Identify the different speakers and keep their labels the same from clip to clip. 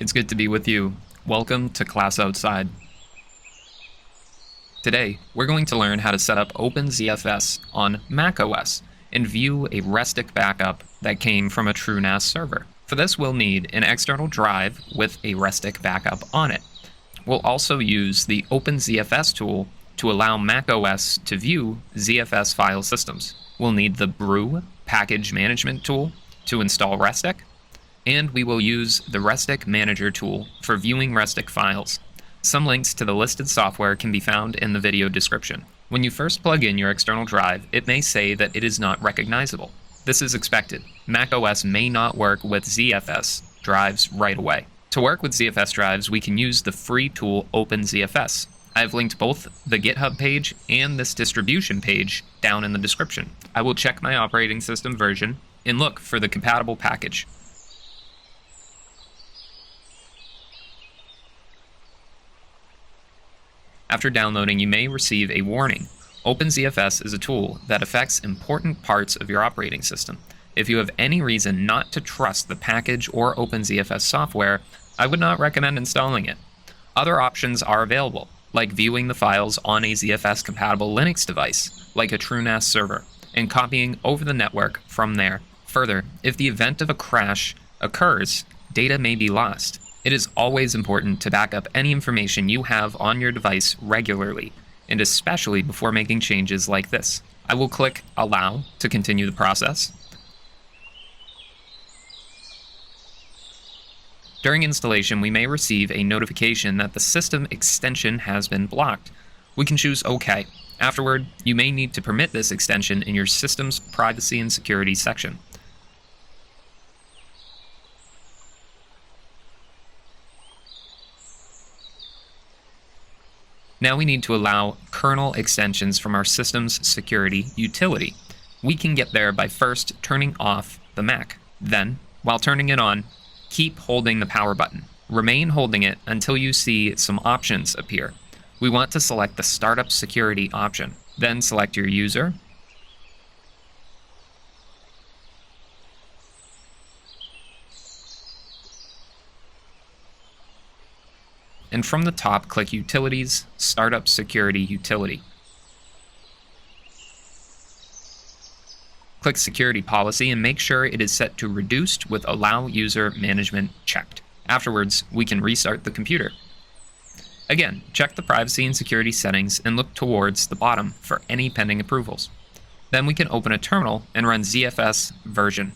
Speaker 1: It's good to be with you. Welcome to Class Outside. Today, we're going to learn how to set up OpenZFS on macOS and view a Restic backup that came from a TrueNAS server. For this, we'll need an external drive with a Restic backup on it. We'll also use the OpenZFS tool to allow macOS to view ZFS file systems. We'll need the brew package management tool to install Restic, and we will use the Restic Manager tool for viewing Restic files. Some links to the listed software can be found in the video description. When you first plug in your external drive, it may say that it is not recognizable. This is expected. macOS may not work with ZFS drives right away. To work with ZFS drives, we can use the free tool OpenZFS. I've linked both the GitHub page and this distribution page down in the description. I will check my operating system version and look for the compatible package. After downloading, you may receive a warning. OpenZFS is a tool that affects important parts of your operating system. If you have any reason not to trust the package or OpenZFS software, I would not recommend installing it. Other options are available, like viewing the files on a ZFS-compatible Linux device, like a TrueNAS server, and copying over the network from there. Further, if the event of a crash occurs, data may be lost. It is always important to back up any information you have on your device regularly, and especially before making changes like this. I will click Allow to continue the process. During installation, we may receive a notification that the system extension has been blocked. We can choose OK. Afterward, you may need to permit this extension in your system's privacy and security section. Now we need to allow kernel extensions from our system's security utility. We can get there by first turning off the Mac. Then, while turning it on, keep holding the power button. Remain holding it until you see some options appear. We want to select the Startup Security option. Then select your user, and from the top, click Utilities, Startup Security Utility. Click Security Policy and make sure it is set to Reduced with Allow User Management checked. Afterwards, we can restart the computer. Again, check the privacy and security settings and look towards the bottom for any pending approvals. Then we can open a terminal and run ZFS version.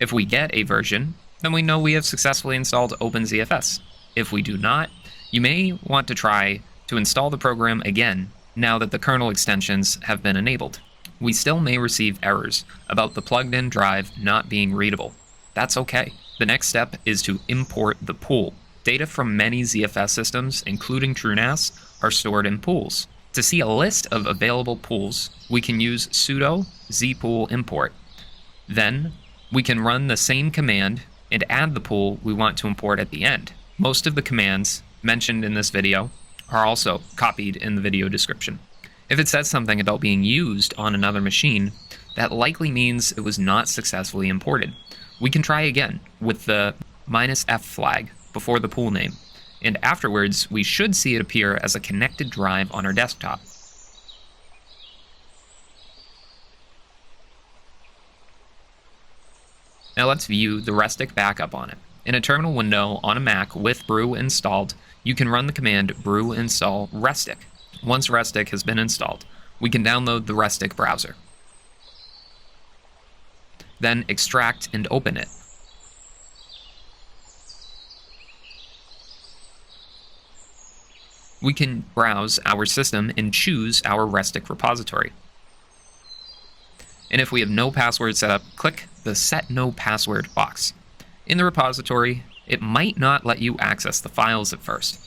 Speaker 1: If we get a version, then we know we have successfully installed OpenZFS. If we do not, you may want to try to install the program again now that the kernel extensions have been enabled. We still may receive errors about the plugged-in drive not being readable. That's okay. The next step is to import the pool. Data from many ZFS systems, including TrueNAS, are stored in pools. To see a list of available pools, we can use sudo zpool import. Then, we can run the same command and add the pool we want to import at the end. Most of the commands mentioned in this video are also copied in the video description. If it says something about being used on another machine, that likely means it was not successfully imported. We can try again with the -F flag before the pool name, and afterwards we should see it appear as a connected drive on our desktop. Now let's view the Restic backup on it. In a terminal window on a Mac with brew installed, you can run the command brew install Restic. Once Restic has been installed, we can download the Restic browser. Then extract and open it. We can browse our system and choose our Restic repository. And if we have no password set up, click the Set No Password box. In the repository, it might not let you access the files at first.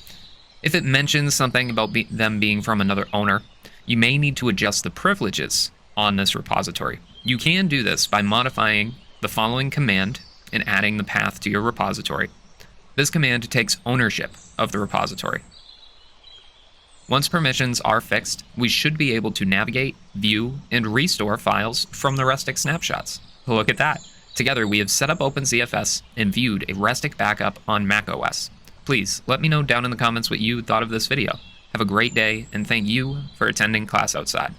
Speaker 1: If it mentions something about them being from another owner, you may need to adjust the privileges on this repository. You can do this by modifying the following command and adding the path to your repository. This command takes ownership of the repository. Once permissions are fixed, we should be able to navigate, view, and restore files from the Restic Snapshots. Look at that! Together we have set up OpenZFS and viewed a Restic backup on macOS. Please let me know down in the comments what you thought of this video. Have a great day, and thank you for attending class outside.